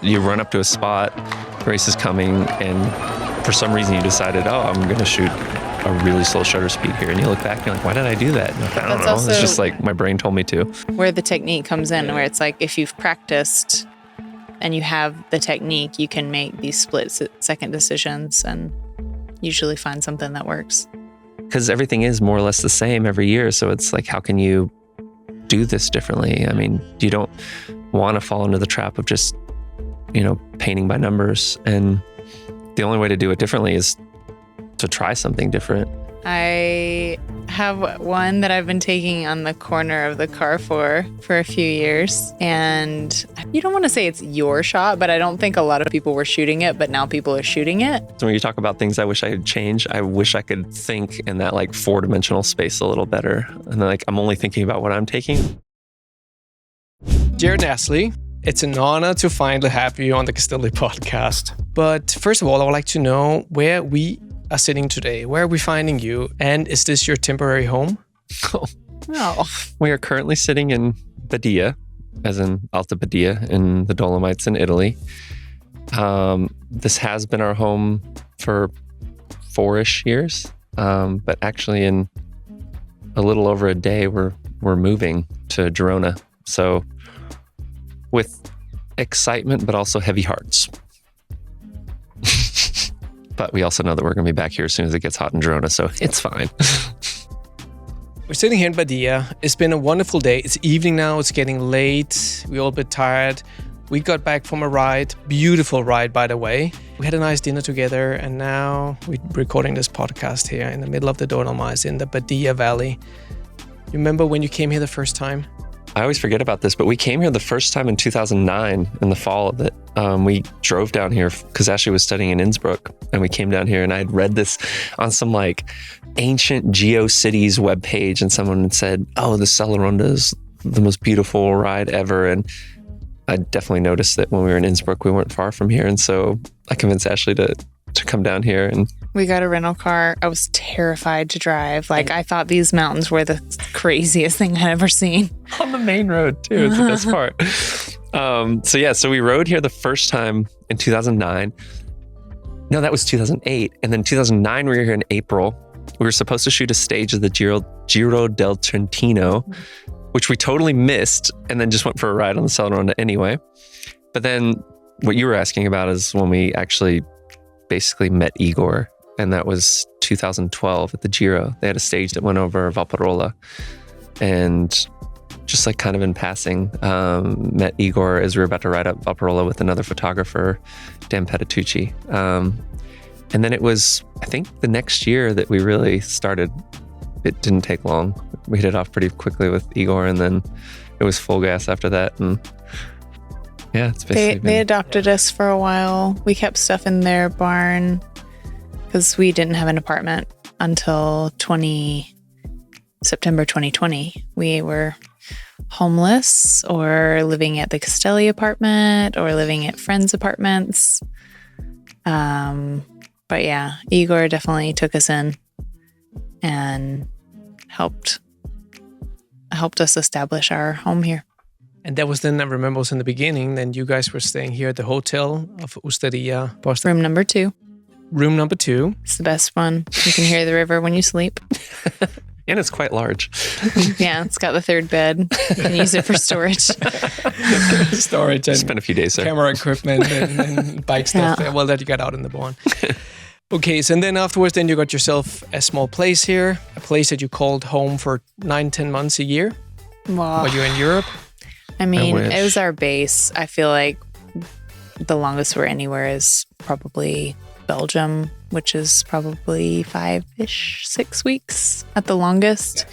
you run up to a spot, race is coming, and for some reason you decided, I'm going to shoot a really slow shutter speed here. And you look back and you're like, why did I do that? Like, I don't know. It's just like my brain told me to. Where the technique comes in, where it's like if you've practiced and you have the technique, you can make these split-second decisions and usually find something that works. Because everything is more or less the same every year. So it's like, how can you do this differently? I mean, you don't want to fall into the trap of just, painting by numbers. And the only way to do it differently is to try something different. I have one that I've been taking on the corner of the car for a few years. And you don't want to say it's your shot, but I don't think a lot of people were shooting it, but now people are shooting it. So when you talk about things I wish I could change, I wish I could think in that like 4-dimensional space a little better. And like, I'm only thinking about what I'm taking. Jered and Ashley, it's an honor to finally have you on the Castelli Podcast. But first of all, I would like to know where we are sitting today. Where are we finding you? And is this your temporary home? No. We are currently sitting in Badia, as in Alta Badia in the Dolomites in Italy. This has been our home for 4-ish years. But actually in a little over a day, we're moving to Girona. So with excitement, but also heavy hearts. But we also know that we're going to be back here as soon as it gets hot in Girona, so it's fine. We're sitting here in Badia. It's been a wonderful day. It's evening now. It's getting late. We're all a bit tired. We got back from a ride. Beautiful ride, by the way. We had a nice dinner together, and now we're recording this podcast here in the middle of the Dolomites in the Badia Valley. You remember when you came here the first time? I always forget about this, but we came here the first time in 2009 in the fall of it. We drove down here because Ashley was studying in Innsbruck, and we came down here and I had read this on some like ancient GeoCities webpage, and someone had said, the Sella Ronde is the most beautiful ride ever. And I definitely noticed that when we were in Innsbruck, we weren't far from here. And so I convinced Ashley to come down here, and we got a rental car. I was terrified to drive. Like, I thought these mountains were the craziest thing I'd ever seen. On the main road, too. It's the best part. So we rode here the first time in 2009. No, that was 2008. And then 2009, we were here in April. We were supposed to shoot a stage of the Giro del Trentino, which we totally missed, and then just went for a ride on the Sella Ronde anyway. But then what you were asking about is when we actually basically met Igor, and that was 2012 at the Giro. They had a stage that went over Valparola, and just like kind of in passing, met Igor as we were about to ride up Valparola with another photographer, Dan Petitucci. And then it was, I think, the next year that we really started. It didn't take long. We hit it off pretty quickly with Igor, and then it was full gas after that. And yeah, it's basically they adopted us for a while. We kept stuff in their barn because we didn't have an apartment until September 2020. We were homeless or living at the Castelli apartment or living at friends' apartments. But yeah, Igor definitely took us in and helped us establish our home here. And that was then, I remember, was in the beginning. Then you guys were staying here at the hotel of Usteria Posta. Room number 2. Room number 2. It's the best one. You can hear the river when you sleep. And it's quite large. Yeah, it's got the 3rd bed. You can use it for storage. Storage and spend a few days there. Camera equipment and bike stuff. Yeah. Well, that you got out in the barn. Okay, so and then afterwards, then you got yourself a small place here, a place that you called home for 9-10 months a year. Wow. While you're in Europe. I mean, it was our base. I feel like the longest we're anywhere is probably Belgium, which is probably 5-ish, 6 weeks at the longest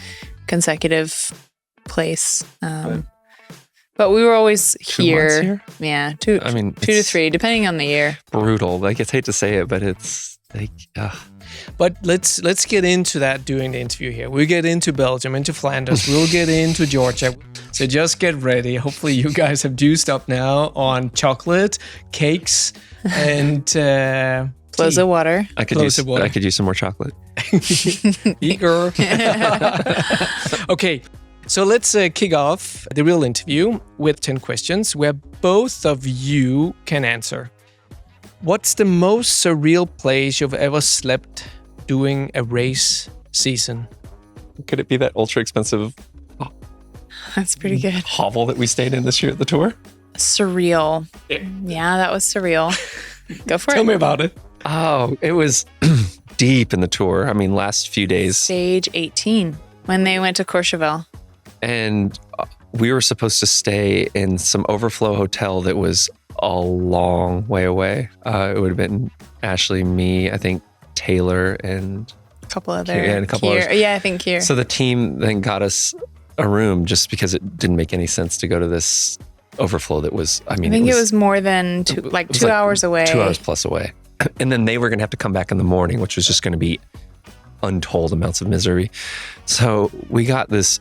consecutive place. But we were always 2 here. months here? Yeah, 2 to 3, depending on the year. Brutal. Like, I hate to say it, but it's like, But let's get into that during the interview here. We'll get into Belgium, into Flanders. We'll get into Georgia. So just get ready. Hopefully you guys have juiced up now on chocolate, cakes, and Close of water. I could use some more chocolate. Igor. Okay. So let's kick off the real interview with 10 questions where both of you can answer. What's the most surreal place you've ever slept during a race season? Could it be that ultra expensive That's pretty good. hovel that we stayed in this year at the tour? Surreal. Yeah, that was surreal. Go for it. Tell me about it. Oh, it was deep in the tour. I mean, last few days. Stage 18 when they went to Courchevel. And we were supposed to stay in some overflow hotel that was a long way away. It would have been Ashley, me, I think Taylor, and A couple other. and a couple others. Yeah, I think here. So the team then got us a room just because it didn't make any sense to go to this overflow that was, I think it was more than 2 hours away. 2 hours plus away. And then they were going to have to come back in the morning, which was just going to be untold amounts of misery. So we got this,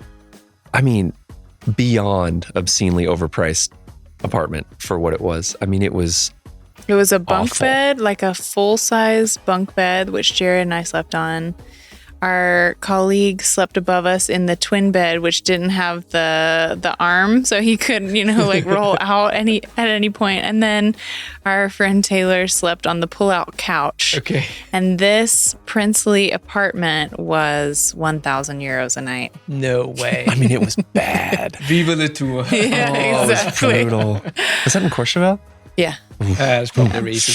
beyond obscenely overpriced apartment for what it was. It was a bunk awful. bed, like a full-size bunk bed, which Jered and I slept on. Our colleague slept above us in the twin bed, which didn't have the arm, so he couldn't, roll out at any point. And then our friend Taylor slept on the pull-out couch. Okay. And this princely apartment was 1,000 euros a night. No way. it was bad. Vive le tour. Yeah, It was brutal. Was that in Courchevel? Yeah. That's probably the reason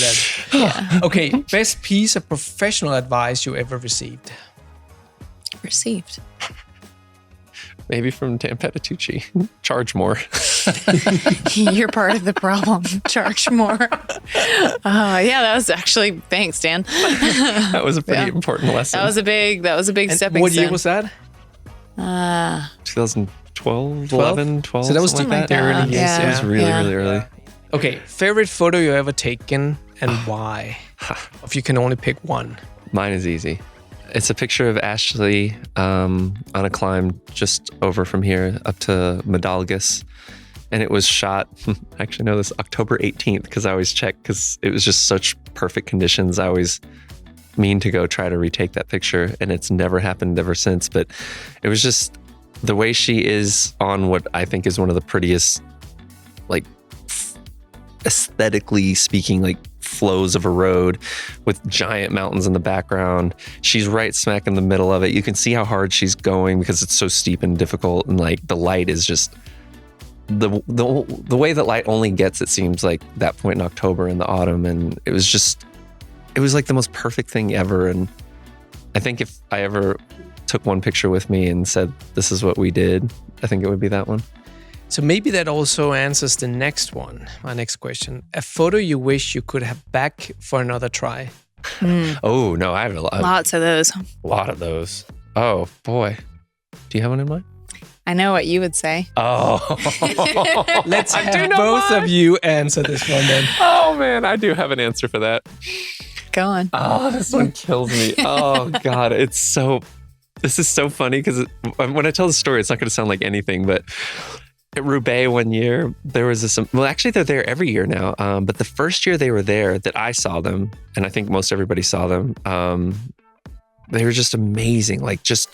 then. Yeah. Okay, best piece of professional advice you ever received? Received. Maybe from Dan Petitucci. Charge more. You're part of the problem. Charge more. Yeah, that was actually, thanks, Dan. That was a pretty important lesson. That was a big And stepping what stone. year was that? 2012, 11, 12. So that was something like the that. early years. Yeah. It was really, Yeah. really early. Okay, favorite photo you ever taken and why? If you can only pick one. Mine is easy. It's a picture of Ashley on a climb just over from here up to Medalgus. And it was shot, I actually know this, October 18th, because I always check because it was just such perfect conditions. I always mean to go try to retake that picture, and it's never happened ever since. But it was just the way she is on what I think is one of the prettiest, aesthetically speaking, flows of a road with giant mountains in the background. She's right smack in the middle of it. You can see how hard she's going because it's so steep and difficult, and the light is just the way that light only gets, it seems like, that point in October in the autumn. And it was like the most perfect thing ever. And I think if I ever took one picture with me and said, this is what we did, I think it would be that one. So maybe that also answers the next one, my next question. A photo you wish you could have back for another try. Oh, no, I have Lots of those. a lot of those. Oh, boy. Do you have one in mind? I know what you would say. Oh. Let's I do have know both mine. of you answer this one then. Oh, man, I do have an answer for that. Go on. Oh, this one kills me. Oh, God. This is so funny because when I tell the story, it's not going to sound like anything, but at Roubaix one year, there was actually they're there every year now. But the first year they were there that I saw them, and I think most everybody saw them, they were just amazing, just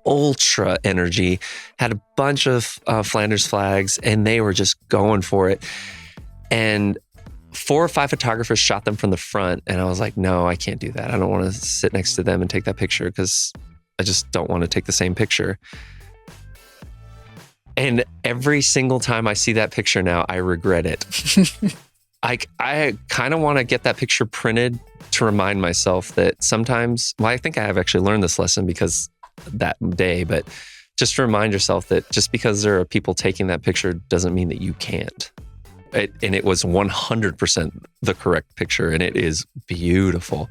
ultra energy, had a bunch of Flanders flags, and they were just going for it. And 4 or 5 photographers shot them from the front, and I was like, no, I can't do that. I don't want to sit next to them and take that picture because I just don't want to take the same picture. And every single time I see that picture now, I regret it. I kind of want to get that picture printed to remind myself that sometimes, I think I have actually learned this lesson because that day, but just to remind yourself that just because there are people taking that picture doesn't mean that you can't. And it was 100% the correct picture, and it is beautiful.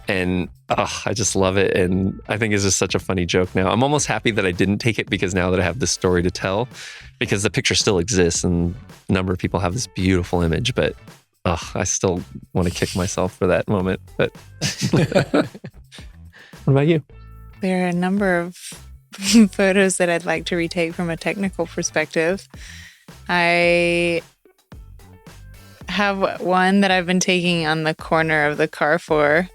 And I just love it. And I think it's just such a funny joke now. I'm almost happy that I didn't take it because now that I have this story to tell, because the picture still exists and a number of people have this beautiful image, but I still want to kick myself for that moment. But what about you? There are a number of photos that I'd like to retake from a technical perspective. I have one that I've been taking on the corner of the Carrefour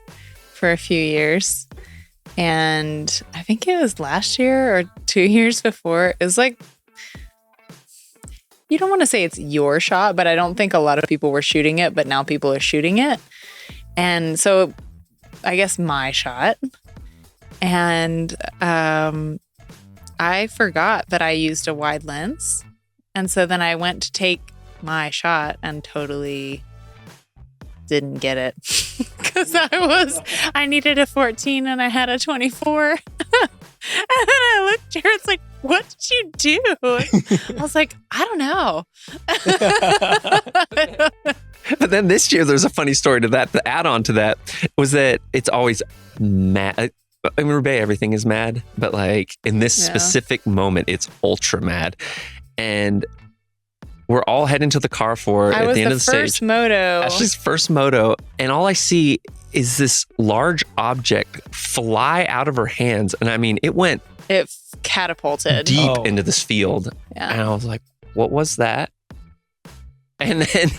for a few years. And I think it was last year or 2 years before. It was like, you don't want to say it's your shot, but I don't think a lot of people were shooting it, but now people are shooting it. And so I guess my shot. And I forgot that I used a wide lens. And so then I went to take my shot and totally didn't get it because I needed a 14 and I had a 24. And then I looked, Jared's like, what did you do? I was like, I don't know. But then this year, there's a funny story to that. The add-on to that was that it's always mad. In Roubaix, everything is mad. But like in this specific moment, it's ultra mad. And we're all heading to the car for at the end of the stage. First moto. Ashley's first moto. And all I see is this large object fly out of her hands. And I mean, it catapulted deep into this field. Yeah. And I was like, what was that? And then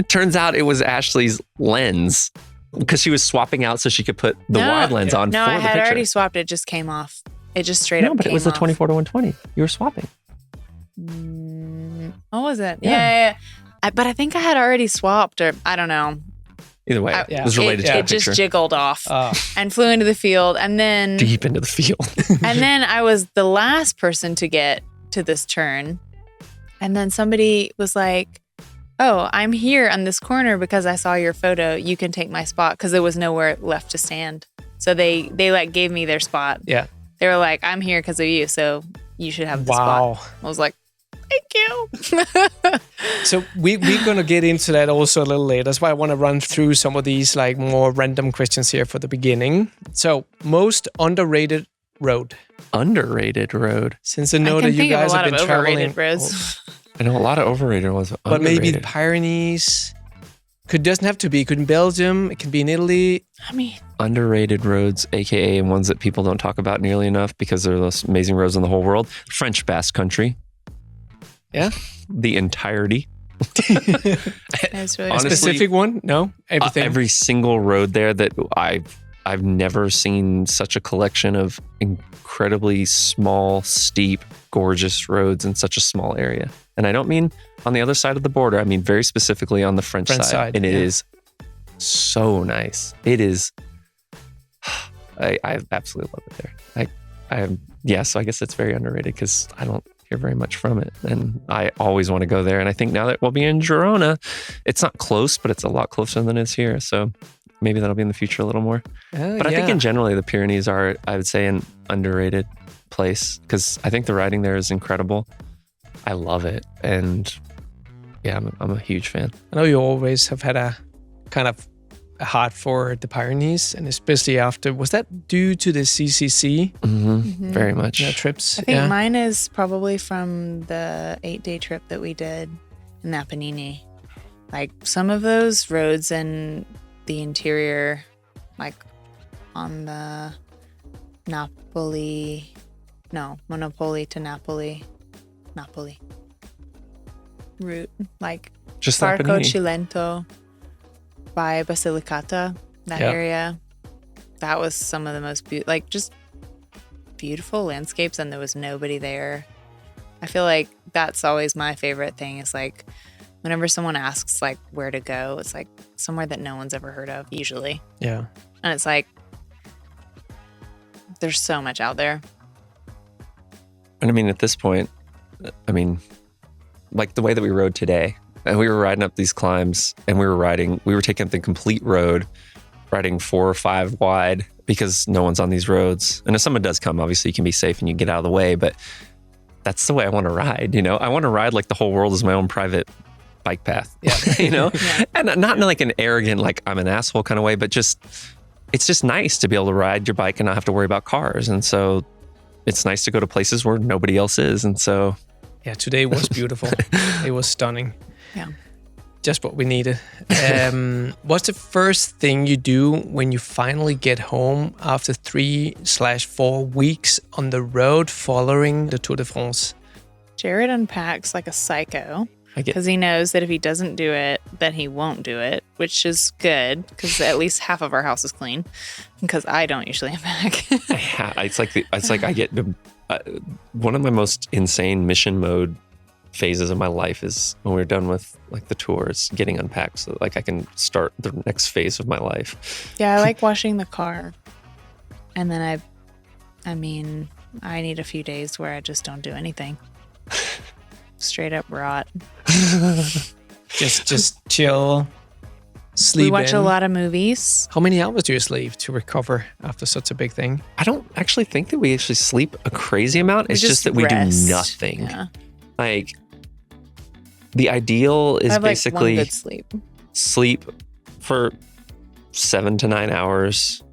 turns out it was Ashley's lens because she was swapping out so she could put the wide lens on for the picture. No, I had already swapped. It just came off. It just straight up came off. No, but it was the 24 to 120. You were swapping. What was it? Yeah. But I think I had already swapped, or I don't know. Either way, it was related to the picture. It just jiggled off and flew into the field, and then deep into the field. And then I was the last person to get to this turn, and then somebody was like, "Oh, I'm here on this corner because I saw your photo. You can take my spot," because there was nowhere left to stand. So they like gave me their spot. Yeah, they were like, "I'm here because of you, so you should have the spot." I was like, thank you. So we're going to get into that also a little later. That's why I want to run through some of these like more random questions here for the beginning. So most underrated road. Underrated road. Since I know that you guys have been traveling. Roads. I know a lot of overrated ones. But maybe the Pyrenees. Doesn't have to be. It could be in Belgium. It can be in Italy. I mean, underrated roads, aka ones that people don't talk about nearly enough because they're the most amazing roads in the whole world. French Basque Country. Yeah, the entirety. That's really honestly, a specific one? No, everything. Every single road there that I've never seen such a collection of incredibly small, steep, gorgeous roads in such a small area. And I don't mean on the other side of the border. I mean very specifically on the French side. And it is so nice. It is. I absolutely love it there. So I guess it's very underrated because I don't hear very much from it. And I always want to go there. And I think now that we'll be in Girona, it's not close, but it's a lot closer than it is here. So maybe that'll be in the future a little more. But I think in general, the Pyrenees are, I would say, an underrated place because I think the riding there is incredible. I love it. And yeah, I'm a huge fan. I know you always have had a kind of a heart for the Pyrenees, and especially after, was that due to the CCC? Very much. Trips. I think mine is probably from the 8-day trip that we did in Apennini. Like some of those roads in the interior, like on the Monopoli to Napoli route, like just Parco Cilento by Basilicata, that area. That was some of the most just beautiful landscapes, and there was nobody there. I feel like that's always my favorite thing is like whenever someone asks like where to go, it's like somewhere that no one's ever heard of usually. Yeah. And it's like there's so much out there. And I mean, at this point, like the way that we rode today, and we were riding up these climbs and we were taking up the complete road, riding 4 or 5 wide because no one's on these roads. And if someone does come, obviously you can be safe and you get out of the way, but that's the way I want to ride, you know? I want to ride like the whole world is my own private bike path, you know? And not in like an arrogant, like I'm an asshole kind of way, but it's just nice to be able to ride your bike and not have to worry about cars. And so it's nice to go to places where nobody else is. And so... yeah, today was beautiful. It was stunning. Yeah. Just what we needed. What's the first thing you do when you finally get home after 3/4 weeks on the road following the Tour de France? Jared unpacks like a psycho. Because he knows that if he doesn't do it, then he won't do it, which is good because at least half of our house is clean. Because I don't usually unpack. It's like I get one of my most insane mission mode phases of my life is when we're done with like the tours, getting unpacked, so like I can start the next phase of my life. Yeah, I like washing the car, and then I need a few days where I just don't do anything. Straight up rot. just chill, sleep. We watch a lot of movies. How many hours do you sleep to recover after such a big thing? I don't actually think that we actually sleep a crazy amount. It's just that we do nothing. Yeah. Like the ideal is basically one good sleep for 7 to 9 hours,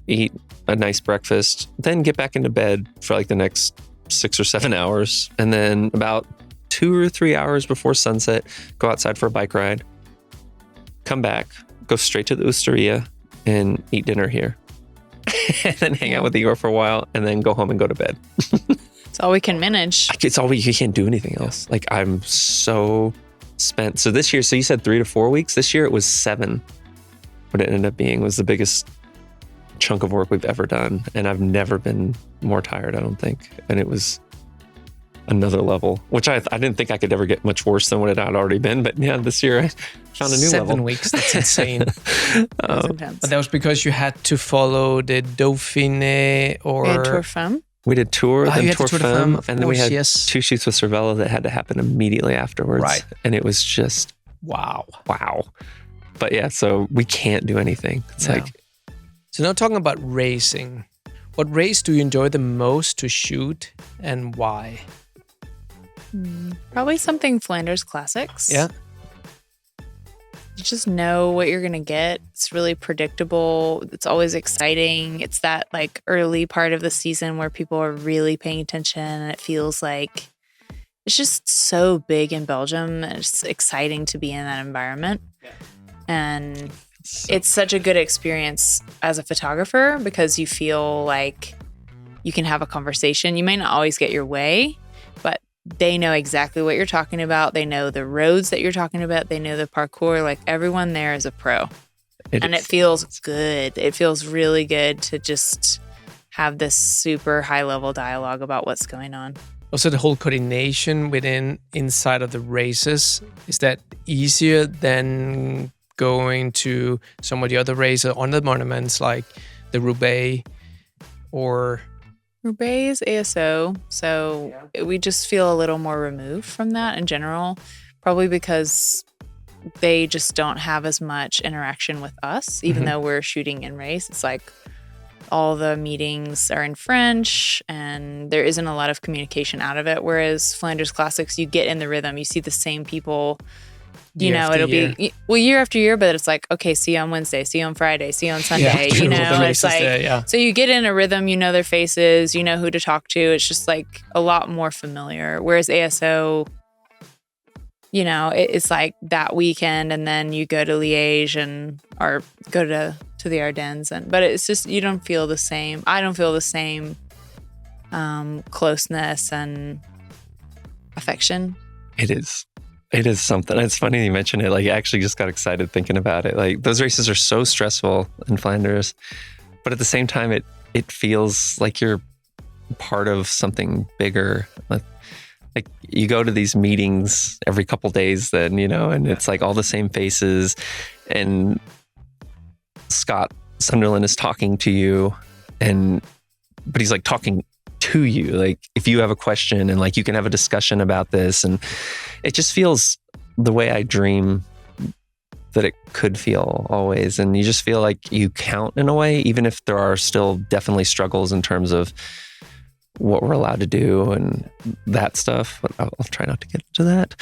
eat a nice breakfast, then get back into bed for like the next 6 or 7 hours. And then about 2 or 3 hours before sunset, go outside for a bike ride, come back, go straight to the Usteria and eat dinner here. And then hang out with Igor for a while and then go home and go to bed. It's all we can manage. You can't do anything else. Like I'm so spent. So this year, so you said 3 to 4 weeks. This year it was 7. What it ended up being was the biggest chunk of work we've ever done. And I've never been more tired, I don't think. And it was another level, which I didn't think I could ever get much worse than what it had already been. But yeah, this year I found a new level. 7 weeks, that's insane. That's intense. But that was because you had to follow the Dauphiné or... And Tour Femme. We did Tour, then Tour Femme, and then we had 2 shoots with Cervelo that had to happen immediately afterwards. Right. And it was just... Wow. But yeah, so we can't do anything. It's like... So now talking about racing, what race do you enjoy the most to shoot and why? Probably something Flanders Classics. Yeah. You just know what you're going to get. It's really predictable. It's always exciting. It's that like early part of the season where people are really paying attention and it feels like it's just so big in Belgium. It's exciting to be in that environment. Yeah. And it's such a good experience as a photographer because you feel like you can have a conversation. You may not always get your way, but they know exactly what you're talking about. They know the roads that you're talking about. They know the parkour. Like everyone there is a pro. It feels good. It feels really good to just have this super high level dialogue about what's going on. Also, the whole coordination inside of the races, is that easier than going to some of the other races on the monuments like the Roubaix or... Roubaix is ASO, so we just feel a little more removed from that in general, probably because they just don't have as much interaction with us, even though we're shooting in race. It's like all the meetings are in French and there isn't a lot of communication out of it, whereas Flanders Classics, you get in the rhythm, you see the same people. It'll be year after year, but it's like, okay, see you on Wednesday, see you on Friday, see you on Sunday, it's like, so you get in a rhythm, you know their faces, you know who to talk to. It's just like a lot more familiar. Whereas ASO, it's like that weekend and then you go to Liège or go to the Ardennes. But it's just, you don't feel the same. I don't feel the same closeness and affection. It is something. It's funny you mentioned it. Like, I actually just got excited thinking about it. Like, those races are so stressful in Flanders, but at the same time, it feels like you're part of something bigger. Like you go to these meetings every couple days, then and it's like all the same faces, and Scott Sunderland is talking to you, but he's like talking to you, like if you have a question and like you can have a discussion about this, and it just feels the way I dream that it could feel always. And you just feel like you count in a way, even if there are still definitely struggles in terms of what we're allowed to do and that stuff. But I'll try not to get into that.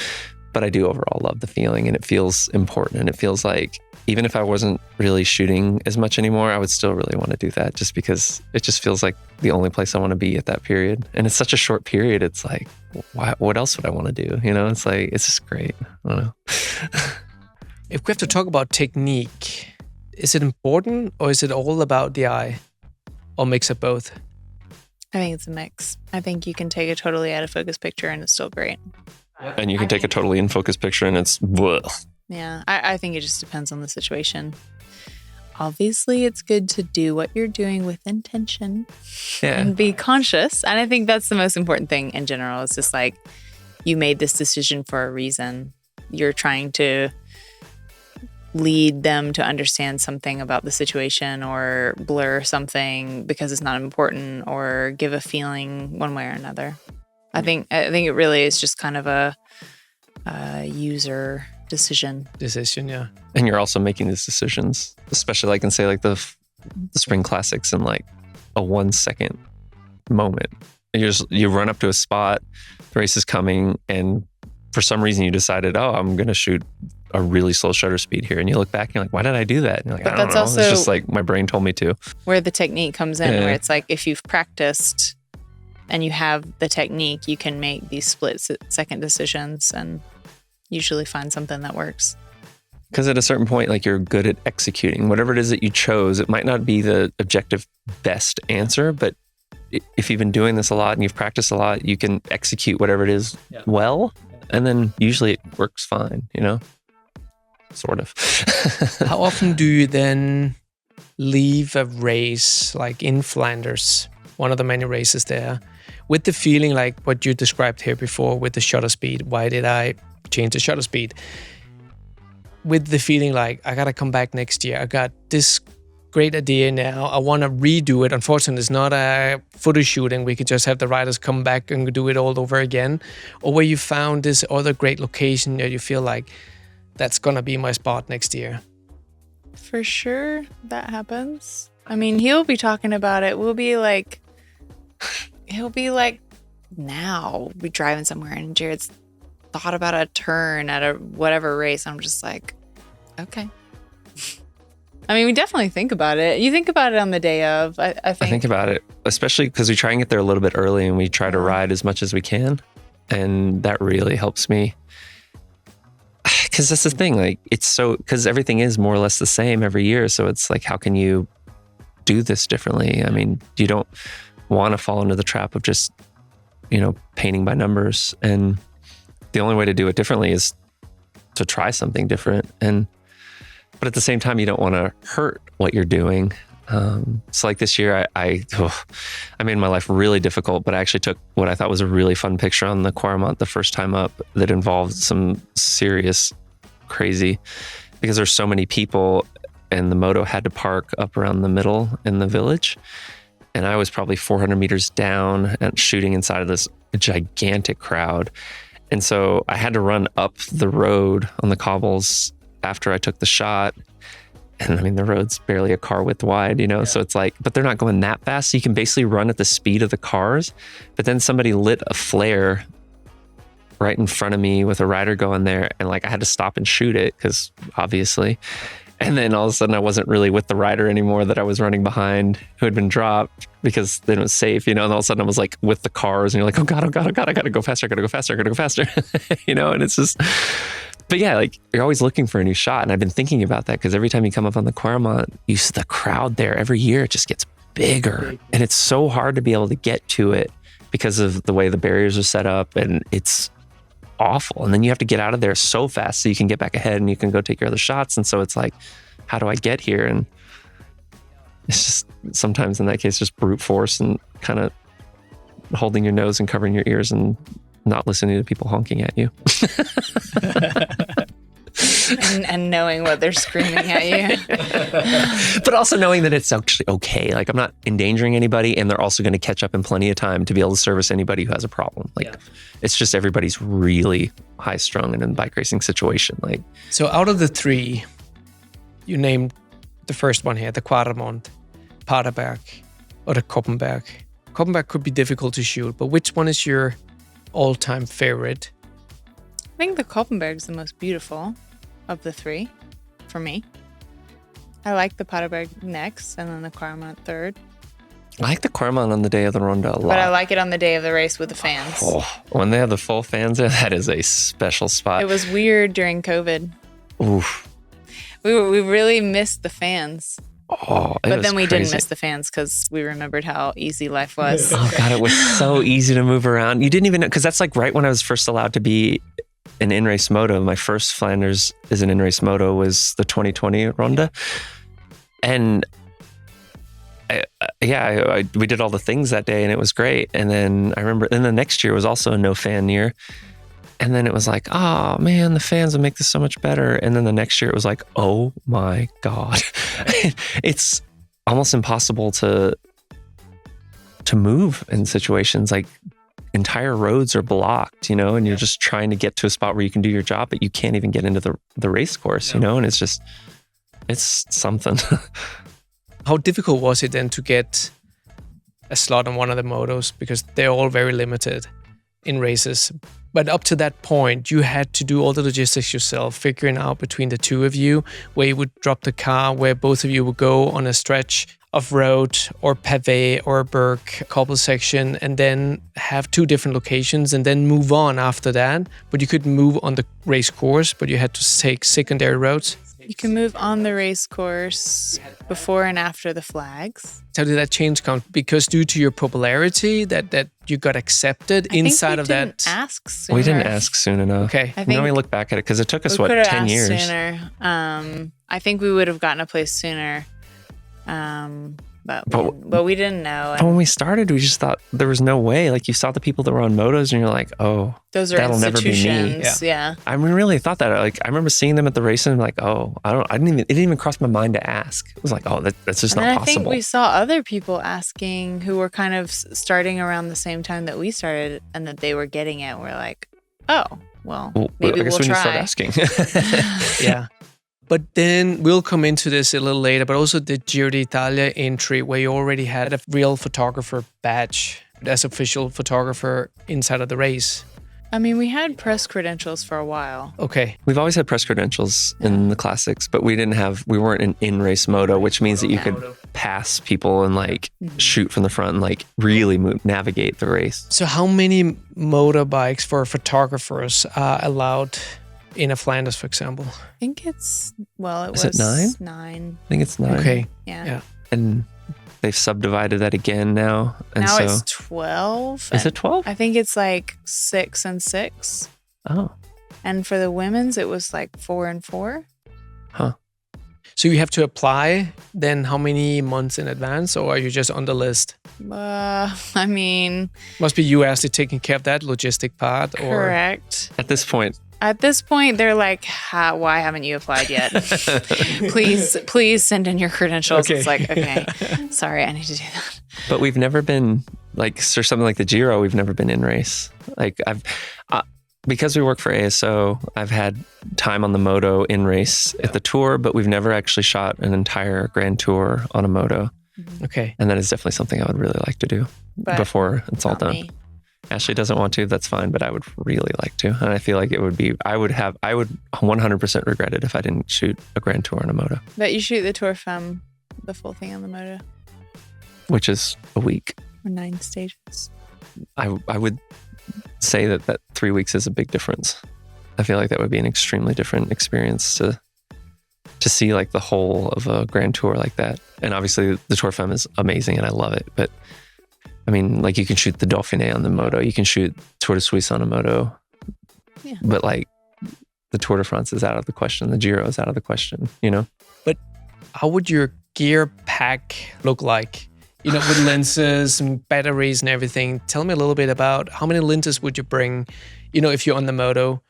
But I do overall love the feeling, and it feels important, and it feels like even if I wasn't really shooting as much anymore, I would still really want to do that, just because it just feels like the only place I want to be at that period. And it's such a short period. It's like, what else would I want to do? It's like, it's just great. I don't know. If we have to talk about technique, is it important or is it all about the eye, or mix of both? I think it's a mix. I think you can take a totally out of focus picture and it's still great. And you can take a totally in-focus picture and it's... Bleh. Yeah, I think it just depends on the situation. Obviously, it's good to do what you're doing with intention and be conscious. And I think that's the most important thing in general. It's just like, you made this decision for a reason. You're trying to lead them to understand something about the situation or blur something because it's not important or give a feeling one way or another. I think it really is just kind of a user decision, yeah. And you're also making these decisions, especially like in say like the spring classics in like a 1 second moment. You run up to a spot, the race is coming, and for some reason you decided, I'm going to shoot a really slow shutter speed here. And you look back and you're like, why did I do that? And you're like, but I don't that's know. Also it's just like my brain told me to. Where the technique comes in, where it's like if you've practiced and you have the technique, you can make these split-second decisions and usually find something that works. Because at a certain point, like, you're good at executing whatever it is that you chose. It might not be the objective best answer, but if you've been doing this a lot and you've practiced a lot, you can execute whatever it is well, and then usually it works fine, sort of. How often do you then leave a race like in Flanders, one of the many races there, with the feeling like what you described here before with the shutter speed? Why did I change the shutter speed? With the feeling like, I gotta come back next year. I got this great idea now. I want to redo it. Unfortunately, it's not a photo shooting. We could just have the riders come back and do it all over again. Or where you found this other great location that you feel like, that's gonna be my spot next year. For sure, that happens. I mean, he'll be talking about it. He'll be like, now we're driving somewhere and Jered's thought about a turn at a whatever race. I'm just like, okay. I mean, we definitely think about it. You think about it on the day of, I think. I think about it, especially because we try and get there a little bit early and we try to ride as much as we can. And that really helps me. Because that's the thing, like, because everything is more or less the same every year. So it's like, how can you do this differently? I mean, you don't want to fall into the trap of just, painting by numbers. And the only way to do it differently is to try something different. But at the same time, you don't want to hurt what you're doing. So like this year, I made my life really difficult, but I actually took what I thought was a really fun picture on the Kwaremont the first time up that involved some serious crazy, because there's so many people and the moto had to park up around the middle in the village. And I was probably 400 meters down and shooting inside of this gigantic crowd. And so I had to run up the road on the cobbles after I took the shot. And I mean, the road's barely a car width wide, so it's like, but they're not going that fast. So you can basically run at the speed of the cars. But then somebody lit a flare right in front of me with a rider going there. And like, I had to stop and shoot it because obviously. And then all of a sudden I wasn't really with the rider anymore that I was running behind, who had been dropped because then it was safe, and all of a sudden I was like with the cars and you're like, oh God, I gotta go faster. And it's just, but yeah, like, you're always looking for a new shot. And I've been thinking about that because every time you come up on the Kwaremont, you see the crowd there every year, it just gets bigger. And it's so hard to be able to get to it because of the way the barriers are set up, and it's awful. And then you have to get out of there so fast so you can get back ahead and you can go take your other shots. And so it's like, how do I get here? And it's just sometimes in that case, just brute force and kind of holding your nose and covering your ears and not listening to people honking at you. and knowing what they're screaming at you. But also knowing that it's actually okay. Like, I'm not endangering anybody, and they're also going to catch up in plenty of time to be able to service anybody who has a problem. Like, it's just everybody's really high strung in a bike racing situation. Like, so out of the three, you named the first one here, the Kwaremont, Paterberg, or the Koppenberg. Koppenberg could be difficult to shoot, but which one is your all-time favorite? I think the Koppenberg is the most beautiful of the three for me. I like the Paterberg next, and then the Kwaremont third. I like the Kwaremont on the day of the Ronde a lot. But I like it on the day of the race with the fans. Oh, when they have the full fans there, that is a special spot. It was weird during COVID. Oof. We really missed the fans. But then we didn't miss the fans because we remembered how easy life was. Oh God, it was so easy to move around. You didn't even know, because that's like right when I was first allowed to be an in-race moto. My first Flanders as an in-race moto was the 2020 Ronde. And we did all the things that day and it was great. And then I remember, then the next year was also a no fan year. And then it was like, oh man, the fans will make this so much better. And then the next year it was like, oh my God, it's almost impossible to move in situations. Like entire roads are blocked, and you're just trying to get to a spot where you can do your job, but you can't even get into the race course, and it's something. How difficult was it then to get a slot on one of the motos? Because they're all very limited in races. But up to that point, you had to do all the logistics yourself, figuring out between the two of you where you would drop the car, where both of you would go on a stretch of road or pavé or berg cobble section, and then have two different locations and then move on after that. But you couldn't move on the race course, but you had to take secondary roads. You can move on the race course before and after the flags. How did that change come? Because due to your popularity, that you got accepted inside of that? We didn't ask soon enough. Okay. Now we look back at it because it took us 10 years. Sooner. I think we would have gotten a place sooner. But we didn't know. But when we started, we just thought there was no way. Like you saw the people that were on motos and you're like, oh, those are that'll never be me. Yeah. I really thought that. Like I remember seeing them at the race and I'm like, oh, it didn't even cross my mind to ask. It was like, oh, that's just not possible. I think we saw other people asking who were kind of starting around the same time that we started and that they were getting it. We're like, oh, well maybe I guess we'll we try. need to start asking. Yeah. But then we'll come into this a little later, but also the Giro d'Italia entry where you already had a real photographer badge as official photographer inside of the race. I mean, we had press credentials for a while. Okay. We've always had press credentials in the classics, but we weren't an in-race moto, which means that you could pass people and like shoot from the front and like really navigate the race. So how many motorbikes for photographers are allowed in a Flanders, for example? I think it's, Is it 9? 9. I think it's 9. Okay. Yeah. And they've subdivided that again now. And now so, it's 12. Is it 12? I think it's like 6 and 6. Oh. And for the women's, it was like 4 and 4. Huh. So you have to apply then how many months in advance, or are you just on the list? I mean... Must be you actually taking care of that logistic part. Correct. At this point, they're like, why haven't you applied yet? please send in your credentials. Okay. It's like, okay, sorry, I need to do that. But we've never been like, for something like the Giro, we've never been in race. Like because we work for ASO, I've had time on the moto in race at the tour, but we've never actually shot an entire grand tour on a moto. Okay. And that is definitely something I would really like to do before it's all done. Me. Ashley doesn't want to, that's fine, but I would really like to. And I feel like I would 100% regret it if I didn't shoot a grand tour on a moto. But you shoot the Tour Femme, the full thing on the moto. Which is a week. Or 9 stages. I would say that 3 weeks is a big difference. I feel like that would be an extremely different experience to see like the whole of a grand tour like that. And obviously the Tour Femme is amazing and I love it, but I mean, like you can shoot the Dauphiné on the moto, you can shoot Tour de Suisse on a moto, but like the Tour de France is out of the question, the Giro is out of the question, But how would your gear pack look like? With lenses and batteries and everything. Tell me a little bit about how many lenses would you bring, if you're on the moto,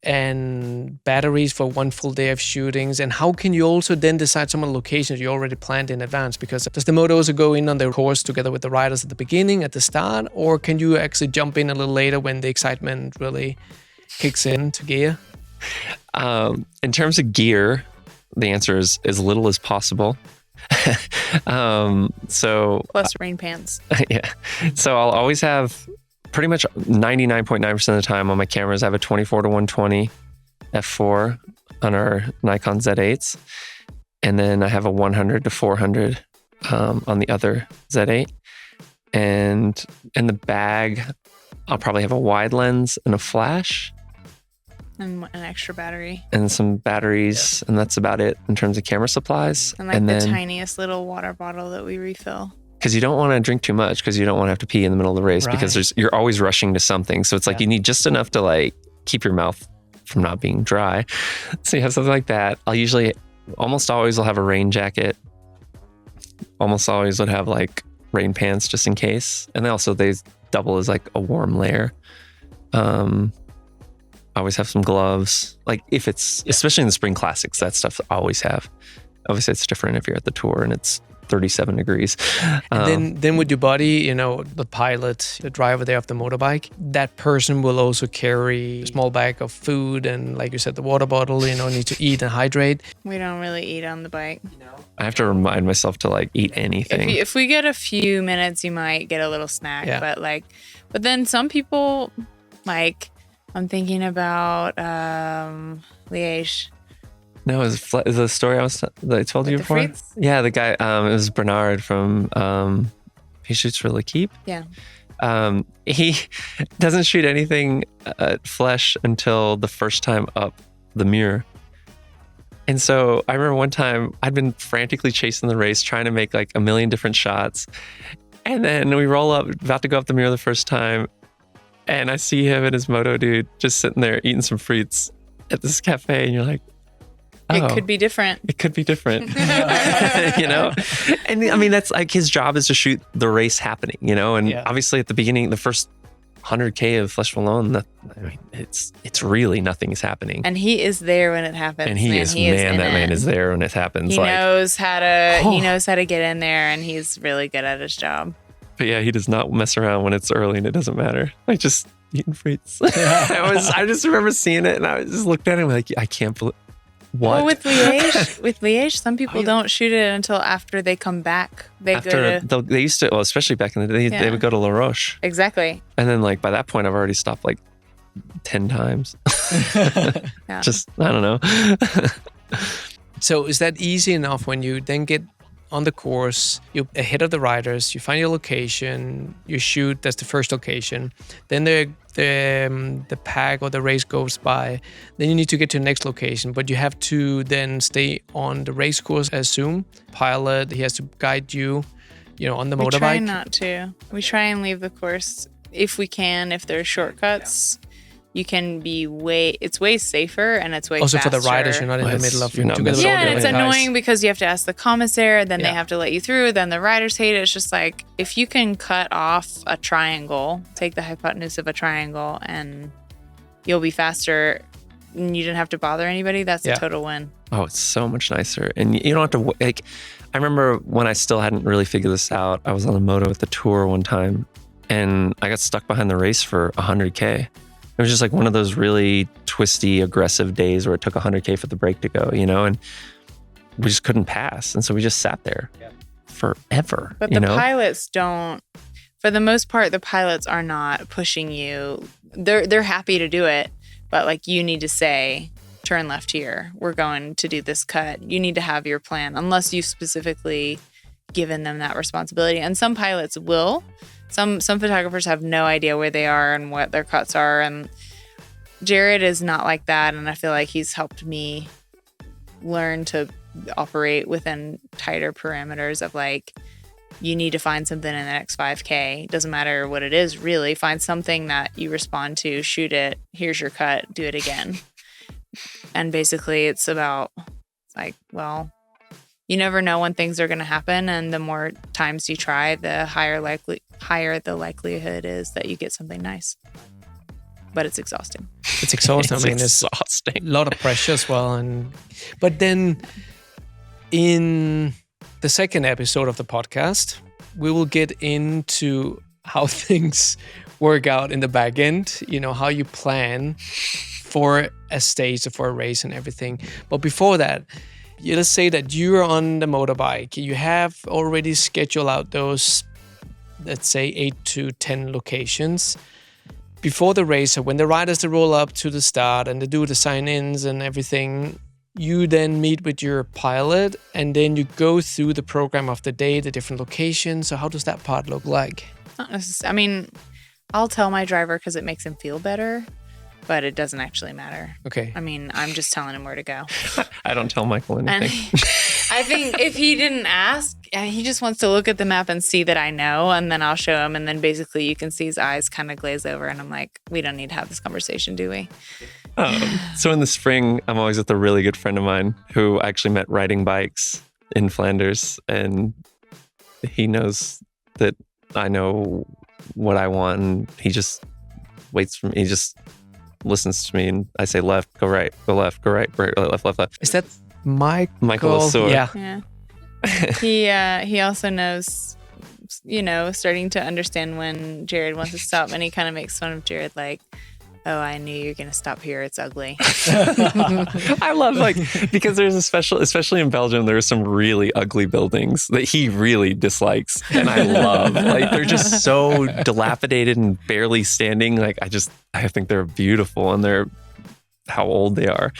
and batteries for one full day of shootings, and how can you also then decide some of the locations you already planned in advance? Because does the moto also go in on the course together with the riders at the beginning, at the start, or can you actually jump in a little later when the excitement really kicks in to gear? In terms of gear, the answer is as little as possible. Plus rain pants. Yeah. So I'll always have pretty much 99.9% of the time on my cameras, I have a 24-120 f4 on our Nikon Z8s. And then I have a 100-400 on the other Z8. And in the bag, I'll probably have a wide lens and a flash. And an extra battery. And some batteries, and that's about it in terms of camera supplies. And the tiniest little water bottle that we refill. Because you don't want to drink too much because you don't want to have to pee in the middle of the race because you're always rushing to something. So it's like you need just enough to like keep your mouth from not being dry. So you have something like that. Almost always will have a rain jacket. Almost always would have like rain pants just in case. And they double as like a warm layer. Always have some gloves. Like if it's, especially in the spring classics, that stuff I always have. Obviously it's different if you're at the tour and it's 37 degrees. And then with your buddy, the pilot, the driver there of the motorbike, that person will also carry a small bag of food and, like you said, the water bottle, need to eat and hydrate. We don't really eat on the bike. I have to remind myself to like eat anything. If we get a few minutes, you might get a little snack. Yeah. But then some people, like, I'm thinking about Liège. No, it was the story that I told you before. Frites? Yeah, the guy. It was Bernard from. He shoots for L'Equipe. Yeah. He doesn't shoot anything at flesh until the first time up the Muur. And so I remember one time I'd been frantically chasing the race, trying to make like a million different shots, and then we roll up, about to go up the Muur the first time, and I see him and his moto dude just sitting there eating some frites at this cafe, and you're like. It could be different. It could be different, And I mean, that's like his job is to shoot the race happening, And obviously, at the beginning, the first 100K of Flèche Wallonne, it's really nothing is happening. And he is there when it happens. And that man is there when it happens. He knows how to get in there, and he's really good at his job. But yeah, he does not mess around when it's early and it doesn't matter. Like just eating frites. I just remember seeing it, and I just looked at him like, I can't believe. What? Well, with Liège, some people don't shoot it until after they come back. They used to, especially back in the day, they would go to La Roche. Exactly. And then, like by that point, I've already stopped like 10 times. Just I don't know. So is that easy enough when you then get on the course, you're ahead of the riders, you find your location, you shoot, that's the first location. Then the pack or the race goes by. Then you need to get to the next location, but you have to then stay on the race course, I assume. Pilot, he has to guide you, on the motorbike. We try not to. We try and leave the course if we can, if there's shortcuts. You can it's way safer and it's way also faster. For the riders, you're not in the middle of and it's annoying because you have to ask the commissaire, then they have to let you through, then the riders hate it. It's just like, if you can cut off a triangle, take the hypotenuse of a triangle, and you'll be faster and you didn't have to bother anybody, that's a total win. Oh, it's so much nicer. And you don't have to, like, I remember when I still hadn't really figured this out, I was on a moto at the tour one time and I got stuck behind the race for 100K. It was just like one of those really twisty, aggressive days where it took 100K for the brake to go, and we just couldn't pass. And so we just sat there forever. But the pilots don't, for the most part, the pilots are not pushing you. They're happy to do it, but like you need to say, turn left here. We're going to do this cut. You need to have your plan unless you've specifically given them that responsibility. And some pilots will. Some photographers have no idea where they are and what their cuts are, and Jered is not like that, and I feel like he's helped me learn to operate within tighter parameters of like, you need to find something in the next 5K. Doesn't matter what it is, really. Find something that you respond to, shoot it, here's your cut, do it again. And basically it's about like, well, you never know when things are going to happen, and the more times you try, the higher the likelihood is that you get something nice. But it's exhausting. It's exhausting. It's exhausting. A lot of pressure as well. But then in the second episode of the podcast, we will get into how things work out in the back end, how you plan for a stage or for a race and everything. But before that, let's say that you're on the motorbike. You have already scheduled out those, let's say, 8 to 10 locations. Before the race, so when the riders, they roll up to the start and they do the sign-ins and everything, you then meet with your pilot and then you go through the program of the day, the different locations. So how does that part look like? Not necessarily. I mean, I'll tell my driver because it makes him feel better. but it doesn't actually matter. Okay. I mean, I'm just telling him where to go. I don't tell Michael anything. And I think if he didn't ask, he just wants to look at the map and see that I know, and then I'll show him, and then basically you can see his eyes kind of glaze over, and I'm like, we don't need to have this conversation, do we? So in the spring, I'm always with a really good friend of mine who I actually met riding bikes in Flanders, and he knows that I know what I want, and he just waits for me. He just listens to me, and I say left, go right, go left, go right, left, left, left. Is that Michael Assor? Yeah. He also knows, starting to understand when Jered wants to stop, and he kind of makes fun of Jered, like, oh, I knew you were going to stop here. It's ugly. I love, because there's especially in Belgium, there are some really ugly buildings that he really dislikes. And I love, they're just so dilapidated and barely standing. I think they're beautiful, and they're how old they are.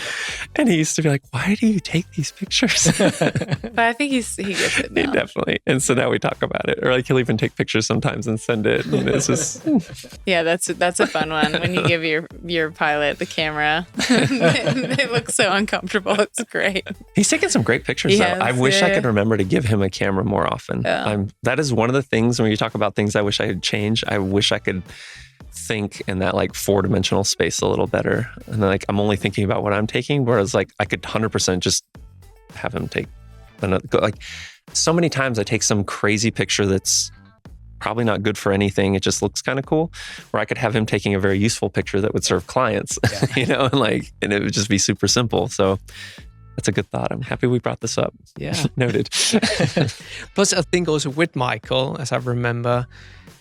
And he used to be like, why do you take these pictures? But I think he gets it now. Definitely. And so now we talk about it. Or he'll even take pictures sometimes and send it. And it's just... Yeah, that's a fun one. When you give your pilot the camera, it looks so uncomfortable. It's great. He's taken some great pictures, though. I wish I could remember to give him a camera more often. Yeah. That is one of the things when you talk about things I wish I had changed. I wish I could think in that 4-dimensional space a little better. And I'm only thinking about what I'm taking, whereas I could 100% just have him take another. So many times I take some crazy picture that's probably not good for anything. It just looks kind of cool. Where I could have him taking a very useful picture that would serve clients, and it would just be super simple. So that's a good thought. I'm happy we brought this up. Yeah. Noted. Plus, I think also with Michael, as I remember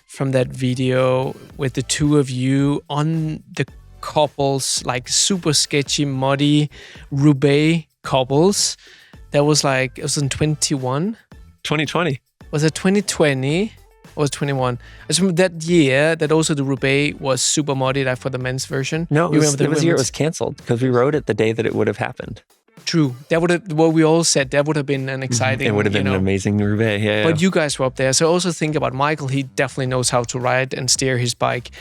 from that video with the two of you on the cobbles, super sketchy, muddy Roubaix cobbles. That was it was in 2020. Was it 2020 or was it 21? I just remember that year that also the Roubaix was super muddy, for the men's version. No, it was the year it was canceled because we rode it the day that it would have happened. True. That would have, what we all said, that would have been an exciting... It would have been an amazing Roubaix, yeah. But you guys were up there. So also think about Michael. He definitely knows how to ride and steer his bike.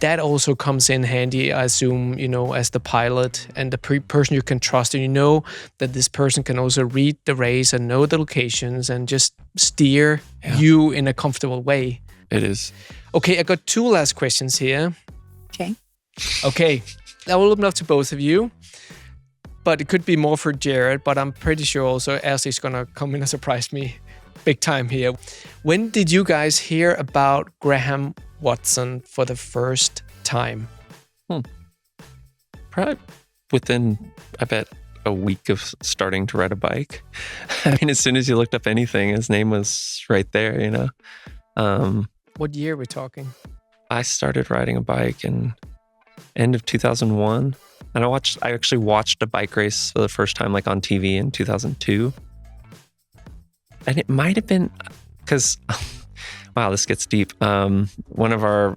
That also comes in handy, I assume, as the pilot and the person you can trust. And you know that this person can also read the race and know the locations and just steer you in a comfortable way. It is. Okay, I got 2 last questions here. Okay. I will open up to both of you. But it could be more for Jered, but I'm pretty sure also Ashley's going to come in and surprise me big time here. When did you guys hear about Graham Watson for the first time? Probably within, I bet, a week of starting to ride a bike. I mean, as soon as you looked up anything, his name was right there, What year are we talking? I started riding a bike in end of 2001. And I actually watched a bike race for the first time on TV in 2002. And it might have been because, wow, this gets deep. One of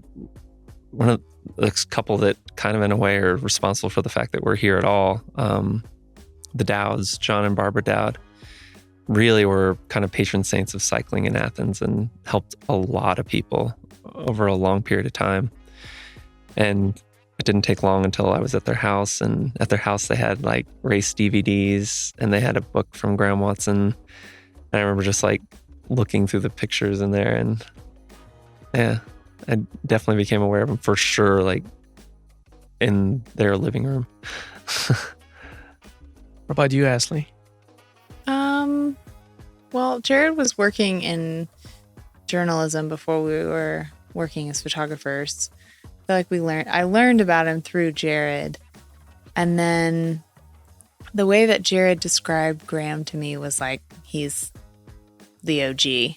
the couple that kind of in a way are responsible for the fact that we're here at all, the Dowds, John and Barbara Dowd, really were kind of patron saints of cycling in Athens and helped a lot of people over a long period of time. And it didn't take long until I was at their house, and at their house they had race DVDs, and they had a book from Graham Watson. And I remember just looking through the pictures in there, and yeah, I definitely became aware of him for sure, in their living room. What about you, Ashley? Well, Jered was working in journalism before we were working as photographers. I feel I learned about him through Jered. And then the way that Jered described Graham to me was he's the OG.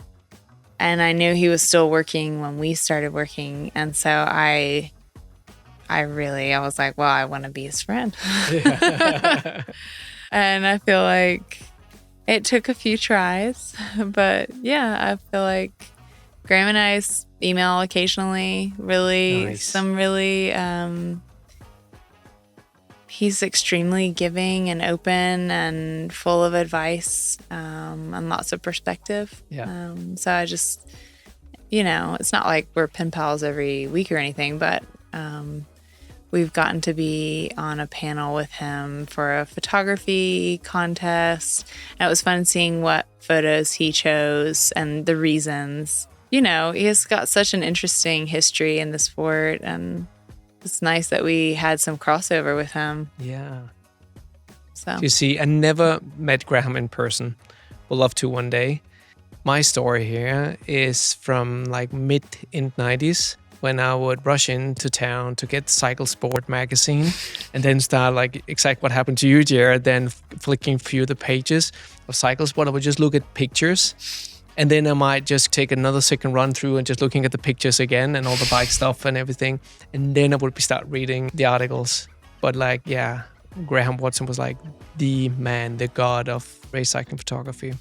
And I knew he was still working when we started working. And so I was like, well, I want to be his friend. Yeah. And I feel it took a few tries, but yeah, I feel Graham and I email occasionally. Really, nice. Some really, he's extremely giving and open and full of advice and lots of perspective. Yeah. So I just, it's not we're pen pals every week or anything, but we've gotten to be on a panel with him for a photography contest. And it was fun seeing what photos he chose and the reasons. You know, he has got such an interesting history in the sport, and it's nice that we had some crossover with him. Yeah. So you see, I never met Graham in person. Would love to one day. My story here is from like mid-90s 90s when I would rush into town to get Cycle Sport magazine and then start like exactly what happened to you, Jered, then flicking through the pages of Cycle Sport. I would just look at pictures, and then I might just take another second run through and just looking at the pictures again and all the bike stuff and everything. And then I would start reading the articles. But like, yeah, Graham Watson was like the man, the god of race cycling photography.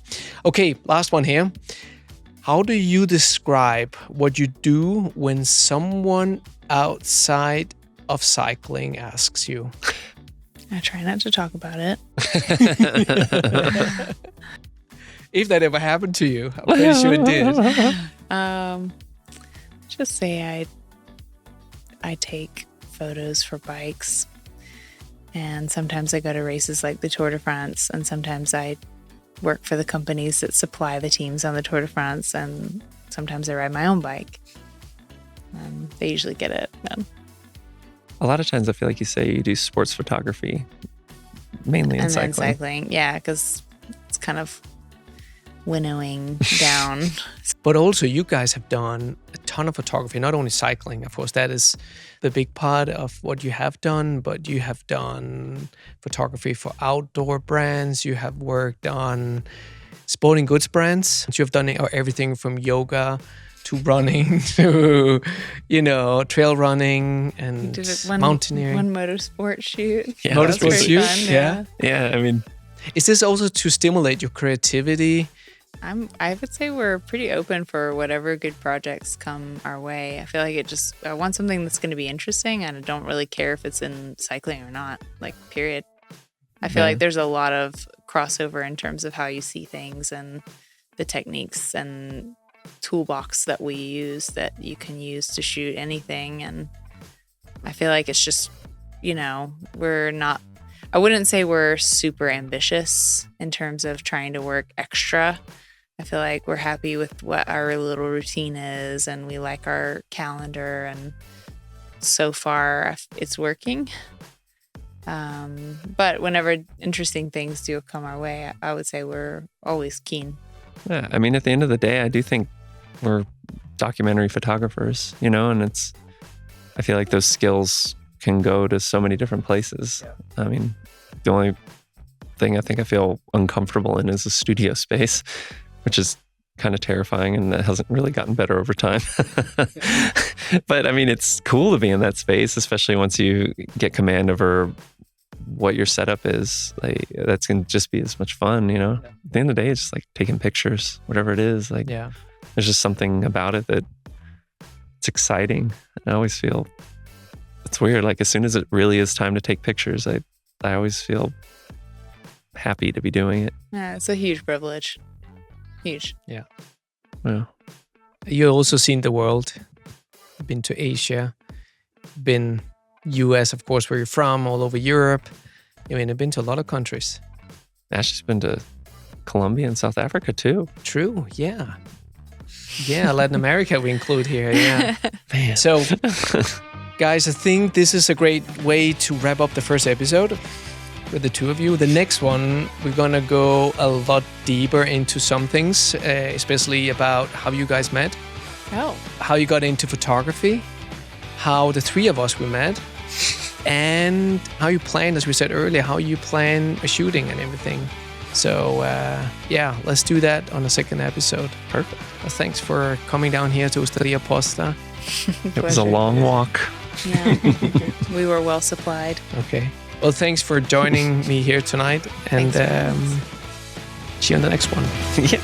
Okay, last one here. How do you describe what you do when someone outside of cycling asks you? I try not to talk about it. If that ever happened to you, I'm pretty sure it did. Just say I take photos for bikes, and sometimes I go to races like the Tour de France, and sometimes I work for the companies that supply the teams on the Tour de France, and sometimes I ride my own bike. They usually get it. A lot of times I feel like you say you do sports photography, mainly in cycling. And then cycling, yeah, because it's kind of winnowing down. But also you guys have done a ton of photography, not only cycling, of course, that is the big part of what you have done, but you have done photography for outdoor brands. You have worked on sporting goods brands. You have done everything from yoga to running to, trail running and mountaineering. One motorsport shoot. Yeah, motorsport shoot. Fun, yeah. Yeah, I mean, is this also to stimulate your creativity? I would say we're pretty open for whatever good projects come our way. I feel like I want something that's going to be interesting, and I don't really care if it's in cycling or not, like, period. I feel like there's a lot of crossover in terms of how you see things and the techniques and toolbox that we use that you can use to shoot anything. And I feel like it's just, I wouldn't say we're super ambitious in terms of trying to work extra. I feel like we're happy with what our little routine is, and we like our calendar, and so far it's working. But whenever interesting things do come our way, I would say we're always keen. Yeah, I mean, at the end of the day, I do think we're documentary photographers, and I feel like those skills can go to so many different places. Yeah. I mean, the only thing I think I feel uncomfortable in is a studio space, which is kind of terrifying, and that hasn't really gotten better over time. But I mean, it's cool to be in that space, especially once you get command over what your setup is. Like, that's going to just be as much fun, At the end of the day, it's just like taking pictures, whatever it is. There's just something about it that it's exciting. I always feel it's weird. Like, as soon as it really is time to take pictures, I always feel happy to be doing it. Yeah, it's a huge privilege. Huge. Yeah. Yeah. You've also seen the world. Been to Asia. Been US, of course, where you're from, all over Europe. I mean, I've been to a lot of countries. Ashley's been to Colombia and South Africa too. True, yeah. Yeah, Latin America we include here, yeah. Man. So, guys, I think this is a great way to wrap up the first episode with the two of you. The next one, we're going to go a lot deeper into some things, especially about how you guys met. Oh. How you got into photography, how the three of us we met, and how you plan, as we said earlier, how you plan a shooting and everything. So, let's do that on the second episode. Perfect. Well, thanks for coming down here to Usteria Posta. It was a long walk. Yeah, we were well supplied. Okay. Well, thanks for joining me here tonight, and see you on the next one. Yeah.